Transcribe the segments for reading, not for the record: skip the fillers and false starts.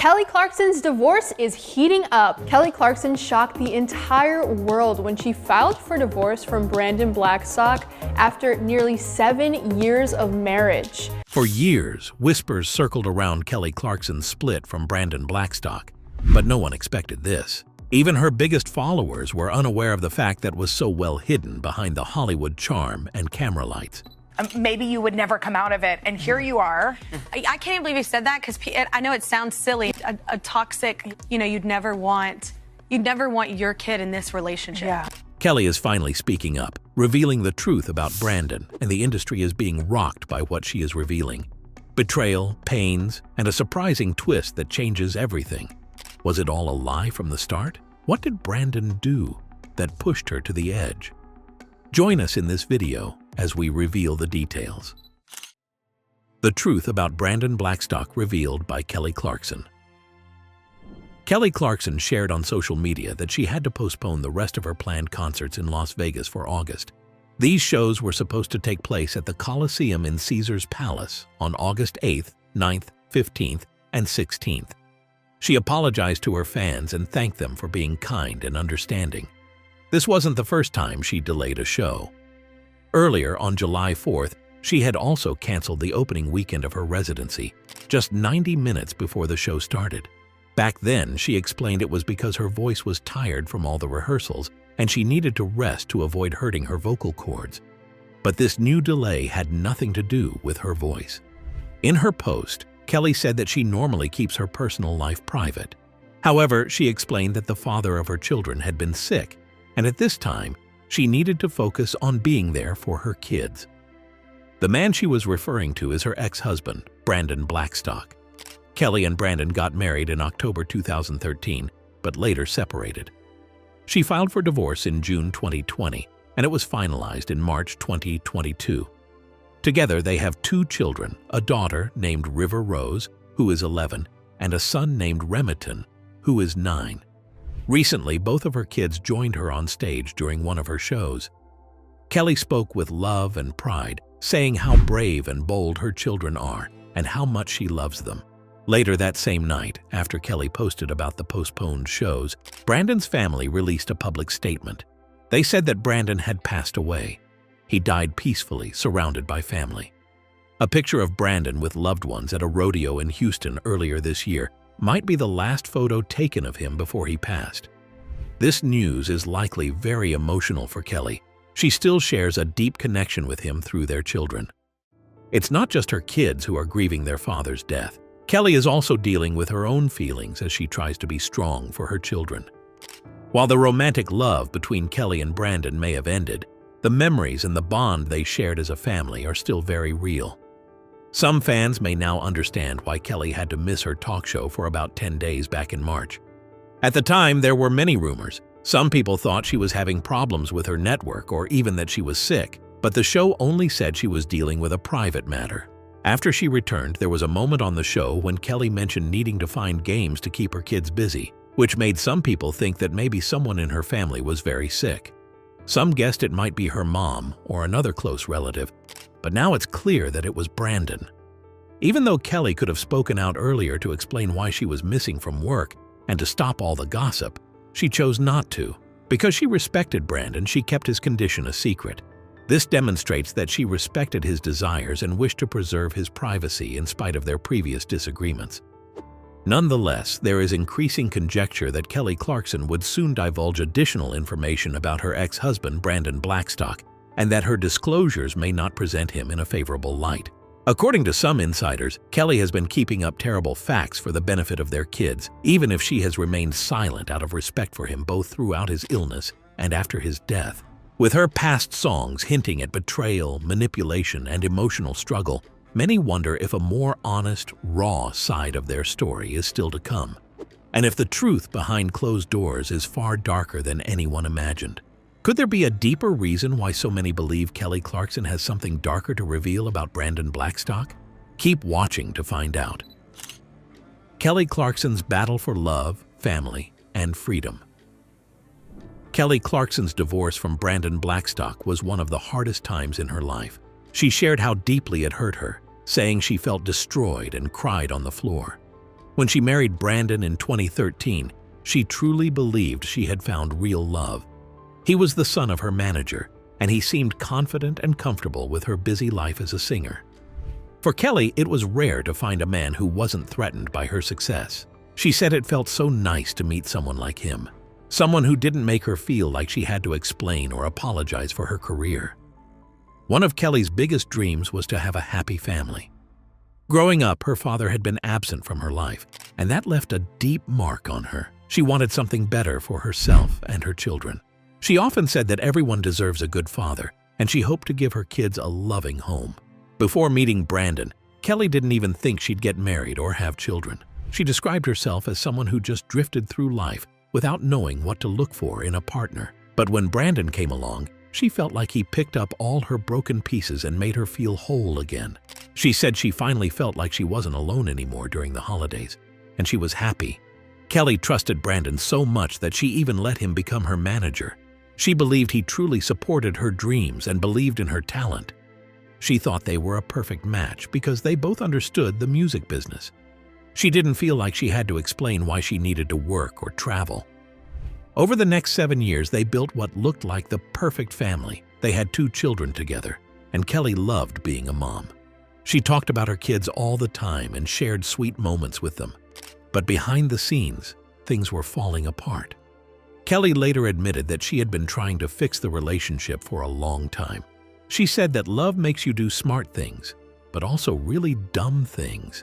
Kelly Clarkson's divorce is heating up. Kelly Clarkson shocked the entire world when she filed for divorce from Brandon Blackstock after nearly 7 years of marriage. For years, whispers circled around Kelly Clarkson's split from Brandon Blackstock, but no one expected this. Even her biggest followers were unaware of the fact that was so well hidden behind the Hollywood charm and camera lights. Maybe you would never come out of it, and here you are. I can't even believe you said that, because I know it sounds silly. A toxic, you'd never want your kid in this relationship. Yeah. Kelly is finally speaking up, revealing the truth about Brandon, and the industry is being rocked by what she is revealing. Betrayal, pains, and a surprising twist that changes everything. Was it all a lie from the start? What did Brandon do that pushed her to the edge? Join us in this video as we reveal the details. The truth about Brandon Blackstock revealed by Kelly Clarkson. Kelly Clarkson shared on social media that she had to postpone the rest of her planned concerts in Las Vegas for August. These shows were supposed to take place at the Coliseum in Caesar's Palace on August 8th, 9th, 15th, and 16th. She apologized to her fans and thanked them for being kind and understanding. This wasn't the first time she delayed a show. Earlier, on July 4th, she had also canceled the opening weekend of her residency, just 90 minutes before the show started. Back then, she explained it was because her voice was tired from all the rehearsals and she needed to rest to avoid hurting her vocal cords. But this new delay had nothing to do with her voice. In her post, Kelly said that she normally keeps her personal life private. However, she explained that the father of her children had been sick, and at this time, she needed to focus on being there for her kids. The man she was referring to is her ex-husband, Brandon Blackstock. Kelly and Brandon got married in October 2013, but later separated. She filed for divorce in June 2020, and it was finalized in March 2022. Together, they have 2 children, a daughter named River Rose, who is 11, and a son named Remington, who is 9. Recently, both of her kids joined her on stage during one of her shows. Kelly spoke with love and pride, saying how brave and bold her children are and how much she loves them. Later that same night, after Kelly posted about the postponed shows, Brandon's family released a public statement. They said that Brandon had passed away. He died peacefully, surrounded by family. A picture of Brandon with loved ones at a rodeo in Houston earlier this year might be the last photo taken of him before he passed. This news is likely very emotional for Kelly. She still shares a deep connection with him through their children. It's not just her kids who are grieving their father's death. Kelly is also dealing with her own feelings as she tries to be strong for her children. While the romantic love between Kelly and Brandon may have ended, the memories and the bond they shared as a family are still very real. Some fans may now understand why Kelly had to miss her talk show for about 10 days back in March. At the time, there were many rumors. Some people thought she was having problems with her network or even that she was sick, but the show only said she was dealing with a private matter. After she returned, there was a moment on the show when Kelly mentioned needing to find games to keep her kids busy, which made some people think that maybe someone in her family was very sick. Some guessed it might be her mom or another close relative, but now it's clear that it was Brandon. Even though Kelly could have spoken out earlier to explain why she was missing from work and to stop all the gossip, she chose not to. Because she respected Brandon, she kept his condition a secret. This demonstrates that she respected his desires and wished to preserve his privacy in spite of their previous disagreements. Nonetheless, there is increasing conjecture that Kelly Clarkson would soon divulge additional information about her ex-husband Brandon Blackstock, and that her disclosures may not present him in a favorable light. According to some insiders, Kelly has been keeping up terrible facts for the benefit of their kids, even if she has remained silent out of respect for him both throughout his illness and after his death. With her past songs hinting at betrayal, manipulation, and emotional struggle, many wonder if a more honest, raw side of their story is still to come, and if the truth behind closed doors is far darker than anyone imagined. Could there be a deeper reason why so many believe Kelly Clarkson has something darker to reveal about Brandon Blackstock? Keep watching to find out. Kelly Clarkson's battle for love, family, and freedom. Kelly Clarkson's divorce from Brandon Blackstock was one of the hardest times in her life. She shared how deeply it hurt her, saying she felt destroyed and cried on the floor. When she married Brandon in 2013, she truly believed she had found real love. He was the son of her manager, and he seemed confident and comfortable with her busy life as a singer. For Kelly, it was rare to find a man who wasn't threatened by her success. She said it felt so nice to meet someone like him, someone who didn't make her feel like she had to explain or apologize for her career. One of Kelly's biggest dreams was to have a happy family. Growing up, her father had been absent from her life, and that left a deep mark on her. She wanted something better for herself and her children. She often said that everyone deserves a good father, and she hoped to give her kids a loving home. Before meeting Brandon, Kelly didn't even think she'd get married or have children. She described herself as someone who just drifted through life without knowing what to look for in a partner. But when Brandon came along, she felt like he picked up all her broken pieces and made her feel whole again. She said she finally felt like she wasn't alone anymore during the holidays, and she was happy. Kelly trusted Brandon so much that she even let him become her manager. She believed he truly supported her dreams and believed in her talent. She thought they were a perfect match because they both understood the music business. She didn't feel like she had to explain why she needed to work or travel. Over the next 7 years, they built what looked like the perfect family. They had 2 children together, and Kelly loved being a mom. She talked about her kids all the time and shared sweet moments with them. But behind the scenes, things were falling apart. Kelly later admitted that she had been trying to fix the relationship for a long time. She said that love makes you do smart things, but also really dumb things.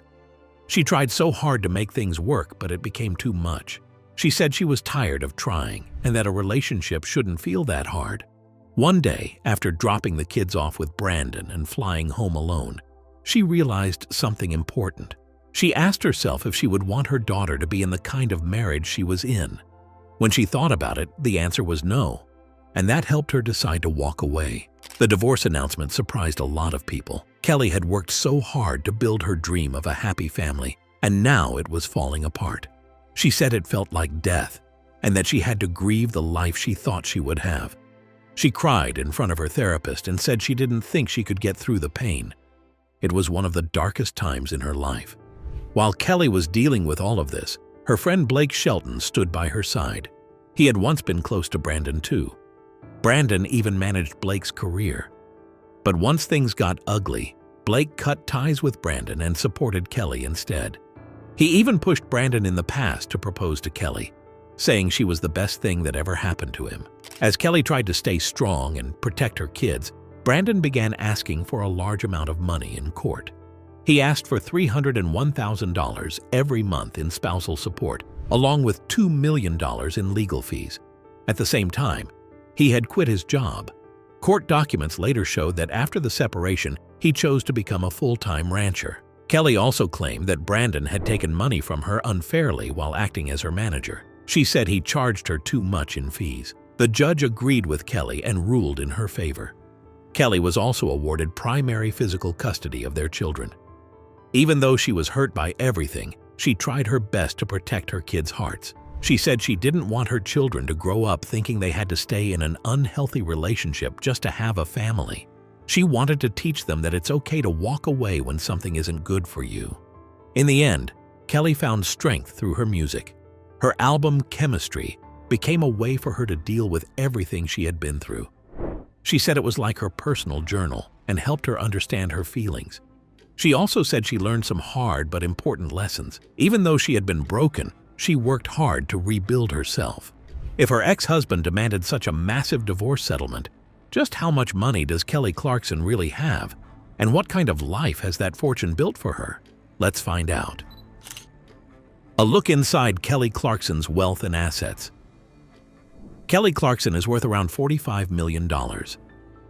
She tried so hard to make things work, but it became too much. She said she was tired of trying and that a relationship shouldn't feel that hard. One day, after dropping the kids off with Brandon and flying home alone, she realized something important. She asked herself if she would want her daughter to be in the kind of marriage she was in. When she thought about it, the answer was no, and that helped her decide to walk away. The divorce announcement surprised a lot of people. Kelly had worked so hard to build her dream of a happy family, and now it was falling apart. She said it felt like death, and that she had to grieve the life she thought she would have. She cried in front of her therapist and said she didn't think she could get through the pain. It was one of the darkest times in her life. While Kelly was dealing with all of this, her friend Blake Shelton stood by her side. He had once been close to Brandon too. Brandon even managed Blake's career. But once things got ugly, Blake cut ties with Brandon and supported Kelly instead. He even pushed Brandon in the past to propose to Kelly, saying she was the best thing that ever happened to him. As Kelly tried to stay strong and protect her kids, Brandon began asking for a large amount of money in court. He asked for $301,000 every month in spousal support, along with $2 million in legal fees. At the same time, he had quit his job. Court documents later showed that after the separation, he chose to become a full-time rancher. Kelly also claimed that Brandon had taken money from her unfairly while acting as her manager. She said he charged her too much in fees. The judge agreed with Kelly and ruled in her favor. Kelly was also awarded primary physical custody of their children. Even though she was hurt by everything, she tried her best to protect her kids' hearts. She said she didn't want her children to grow up thinking they had to stay in an unhealthy relationship just to have a family. She wanted to teach them that it's okay to walk away when something isn't good for you. In the end, Kelly found strength through her music. Her album, Chemistry, became a way for her to deal with everything she had been through. She said it was like her personal journal and helped her understand her feelings. She also said she learned some hard but important lessons. Even though she had been broken, she worked hard to rebuild herself. If her ex-husband demanded such a massive divorce settlement, just how much money does Kelly Clarkson really have? And what kind of life has that fortune built for her? Let's find out. A look inside Kelly Clarkson's wealth and assets. Kelly Clarkson is worth around $45 million.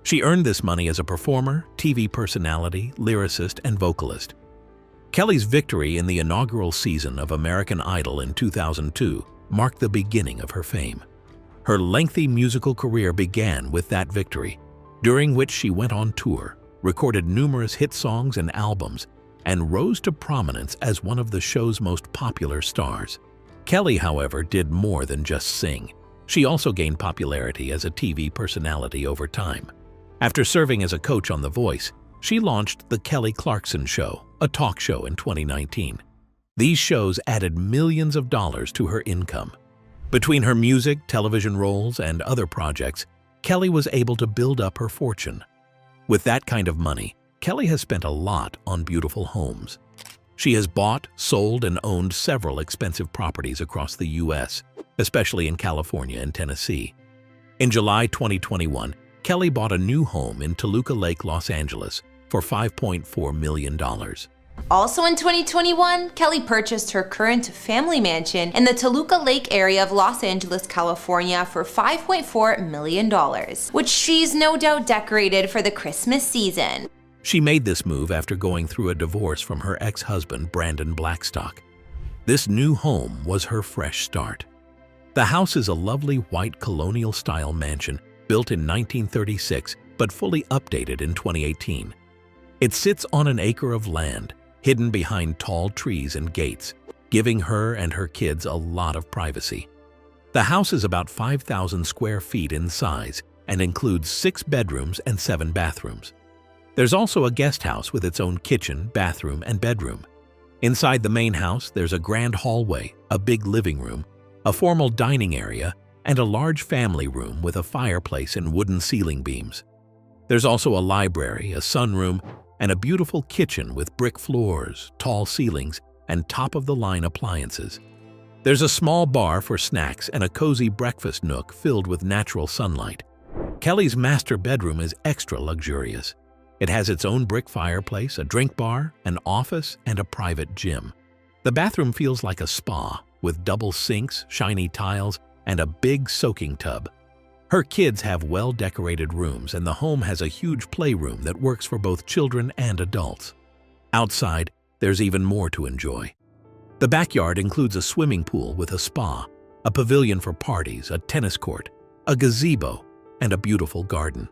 She earned this money as a performer, TV personality, lyricist, and vocalist. Kelly's victory in the inaugural season of American Idol in 2002 marked the beginning of her fame. Her lengthy musical career began with that victory, during which she went on tour, recorded numerous hit songs and albums, and rose to prominence as one of the show's most popular stars. Kelly, however, did more than just sing. She also gained popularity as a TV personality over time. After serving as a coach on The Voice, she launched The Kelly Clarkson Show, a talk show in 2019. These shows added millions of dollars to her income. Between her music, television roles, and other projects, Kelly was able to build up her fortune. With that kind of money, Kelly has spent a lot on beautiful homes. She has bought, sold, and owned several expensive properties across the U.S., especially in California and Tennessee. In July 2021, Kelly bought a new home in Toluca Lake, Los Angeles, for $5.4 million. Also in 2021, Kelly purchased her current family mansion in the Toluca Lake area of Los Angeles, California for $5.4 million, which she's no doubt decorated for the Christmas season. She made this move after going through a divorce from her ex-husband, Brandon Blackstock. This new home was her fresh start. The house is a lovely white colonial-style mansion built in 1936 but fully updated in 2018. It sits on an acre of land, hidden behind tall trees and gates, giving her and her kids a lot of privacy. The house is about 5,000 square feet in size and includes 6 bedrooms and 7 bathrooms. There's also a guest house with its own kitchen, bathroom, and bedroom. Inside the main house, there's a grand hallway, a big living room, a formal dining area, and a large family room with a fireplace and wooden ceiling beams. There's also a library, a sunroom, and a beautiful kitchen with brick floors, tall ceilings, and top-of-the-line appliances. There's a small bar for snacks and a cozy breakfast nook filled with natural sunlight. Kelly's master bedroom is extra luxurious. It has its own brick fireplace, a drink bar, an office, and a private gym. The bathroom feels like a spa, with double sinks, shiny tiles, and a big soaking tub. Her kids have well-decorated rooms, and the home has a huge playroom that works for both children and adults. Outside, there's even more to enjoy. The backyard includes a swimming pool with a spa, a pavilion for parties, a tennis court, a gazebo, and a beautiful garden.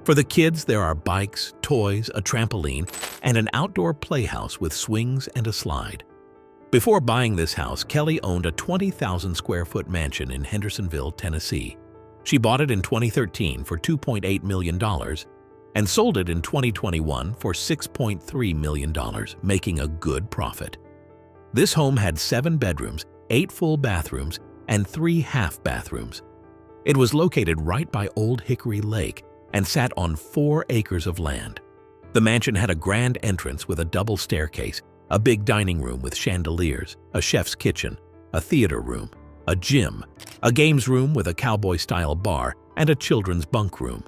For the kids, there are bikes, toys, a trampoline, and an outdoor playhouse with swings and a slide. Before buying this house, Kelly owned a 20,000 square foot mansion in Hendersonville, Tennessee. She bought it in 2013 for $2.8 million and sold it in 2021 for $6.3 million, making a good profit. This home had 7 bedrooms, 8 full bathrooms, and 3 half bathrooms. It was located right by Old Hickory Lake and sat on 4 acres of land. The mansion had a grand entrance with a double staircase, a big dining room with chandeliers, a chef's kitchen, a theater room, a gym, a games room with a cowboy-style bar, and a children's bunk room.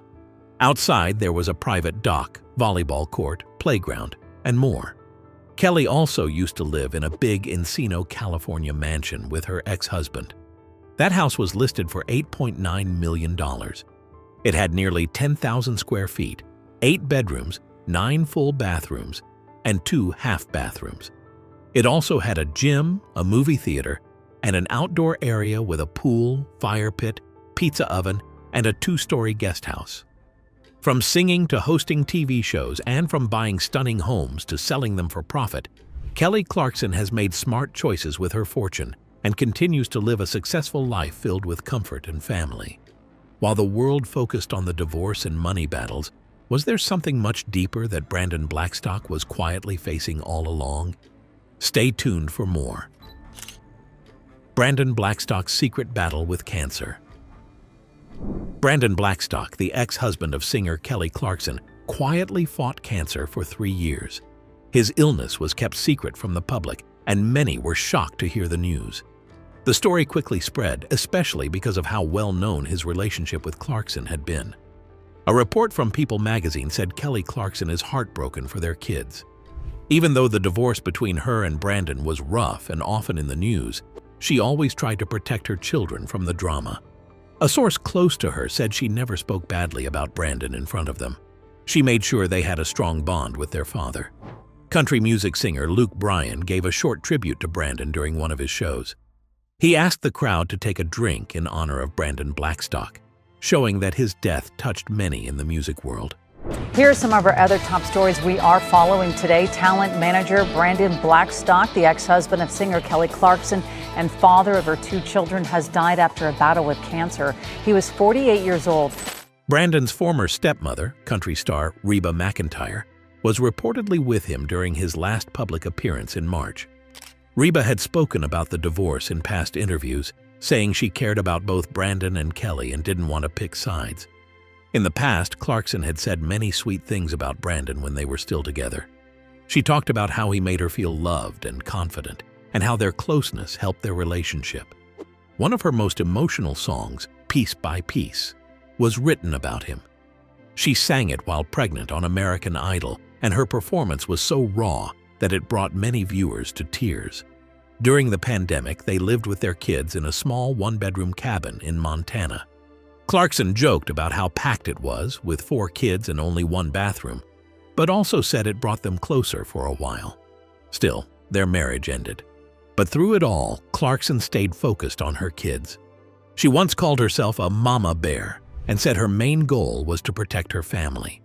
Outside, there was a private dock, volleyball court, playground, and more. Kelly also used to live in a big Encino, California mansion with her ex-husband. That house was listed for $8.9 million. It had nearly 10,000 square feet, 8 bedrooms, 9 full bathrooms, and 2 half bathrooms. It also had a gym, a movie theater, and an outdoor area with a pool, fire pit, pizza oven, and a 2-story guest house. From singing to hosting TV shows and from buying stunning homes to selling them for profit, Kelly Clarkson has made smart choices with her fortune and continues to live a successful life filled with comfort and family. While the world focused on the divorce and money battles, was there something much deeper that Brandon Blackstock was quietly facing all along? Stay tuned for more. Brandon Blackstock's secret battle with cancer. Brandon Blackstock, the ex-husband of singer Kelly Clarkson, quietly fought cancer for 3 years. His illness was kept secret from the public, and many were shocked to hear the news. The story quickly spread, especially because of how well-known his relationship with Clarkson had been. A report from People magazine said Kelly Clarkson is heartbroken for their kids. Even though the divorce between her and Brandon was rough and often in the news, she always tried to protect her children from the drama. A source close to her said she never spoke badly about Brandon in front of them. She made sure they had a strong bond with their father. Country music singer Luke Bryan gave a short tribute to Brandon during one of his shows. He asked the crowd to take a drink in honor of Brandon Blackstock, showing that his death touched many in the music world. Here are some of our other top stories we are following today. Talent manager Brandon Blackstock, the ex-husband of singer Kelly Clarkson and father of her 2 children, has died after a battle with cancer. He was 48 years old. Brandon's former stepmother, country star Reba McEntire, was reportedly with him during his last public appearance in March. Reba had spoken about the divorce in past interviews, saying she cared about both Brandon and Kelly and didn't want to pick sides. In the past, Clarkson had said many sweet things about Brandon when they were still together. She talked about how he made her feel loved and confident, and how their closeness helped their relationship. One of her most emotional songs, Piece by Piece, was written about him. She sang it while pregnant on American Idol, and her performance was so raw that it brought many viewers to tears. During the pandemic, they lived with their kids in a small one-bedroom cabin in Montana. Clarkson joked about how packed it was, with 4 kids and only 1 bathroom, but also said it brought them closer for a while. Still, their marriage ended. But through it all, Clarkson stayed focused on her kids. She once called herself a mama bear and said her main goal was to protect her family.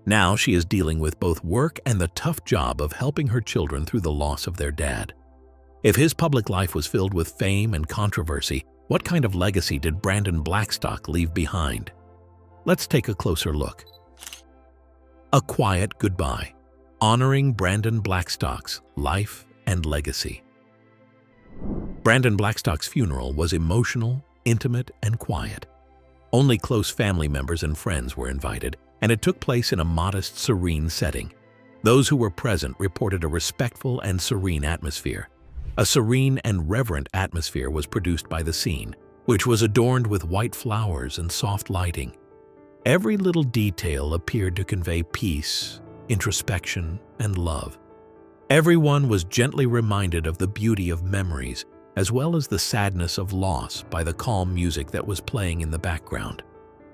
Now she is dealing with both work and the tough job of helping her children through the loss of their dad. If his public life was filled with fame and controversy, what kind of legacy did Brandon Blackstock leave behind? Let's take a closer look. A Quiet Goodbye, honoring Brandon Blackstock's life and legacy. Brandon Blackstock's funeral was emotional, intimate, and quiet. Only close family members and friends were invited, and it took place in a modest, serene setting. Those who were present reported a respectful and serene atmosphere. A serene and reverent atmosphere was produced by the scene, which was adorned with white flowers and soft lighting. Every little detail appeared to convey peace, introspection, and love. Everyone was gently reminded of the beauty of memories, as well as the sadness of loss by the calm music that was playing in the background.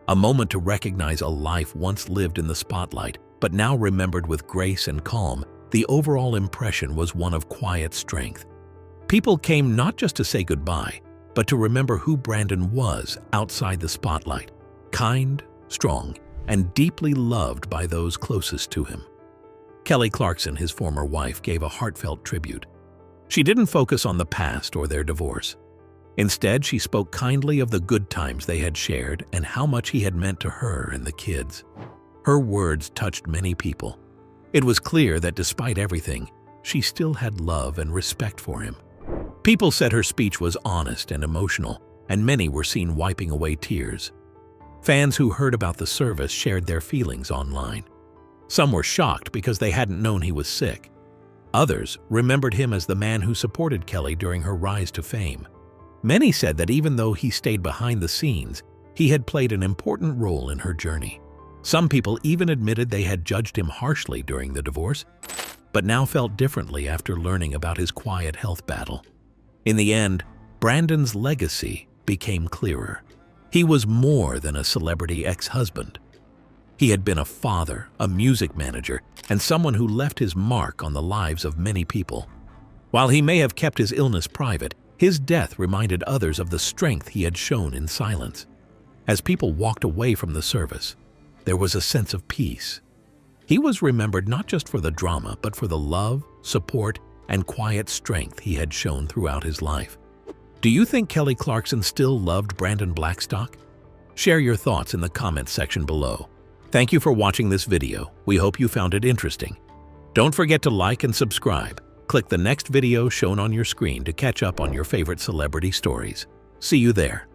A moment to recognize a life once lived in the spotlight, but now remembered with grace and calm. The overall impression was one of quiet strength. People came not just to say goodbye, but to remember who Brandon was outside the spotlight: kind, strong, and deeply loved by those closest to him. Kelly Clarkson, his former wife, gave a heartfelt tribute. She didn't focus on the past or their divorce. Instead, she spoke kindly of the good times they had shared and how much he had meant to her and the kids. Her words touched many people. It was clear that despite everything, she still had love and respect for him. People said her speech was honest and emotional, and many were seen wiping away tears. Fans who heard about the service shared their feelings online. Some were shocked because they hadn't known he was sick. Others remembered him as the man who supported Kelly during her rise to fame. Many said that even though he stayed behind the scenes, he had played an important role in her journey. Some people even admitted they had judged him harshly during the divorce, but now felt differently after learning about his quiet health battle. In the end, Brandon's legacy became clearer. He was more than a celebrity ex-husband. He had been a father, a music manager, and someone who left his mark on the lives of many people. While he may have kept his illness private, his death reminded others of the strength he had shown in silence. As people walked away from the service, there was a sense of peace. He was remembered not just for the drama, but for the love, support, and quiet strength he had shown throughout his life. Do you think Kelly Clarkson still loved Brandon Blackstock? Share your thoughts in the comments section below. Thank you for watching this video. We hope you found it interesting. Don't forget to like and subscribe. Click the next video shown on your screen to catch up on your favorite celebrity stories. See you there.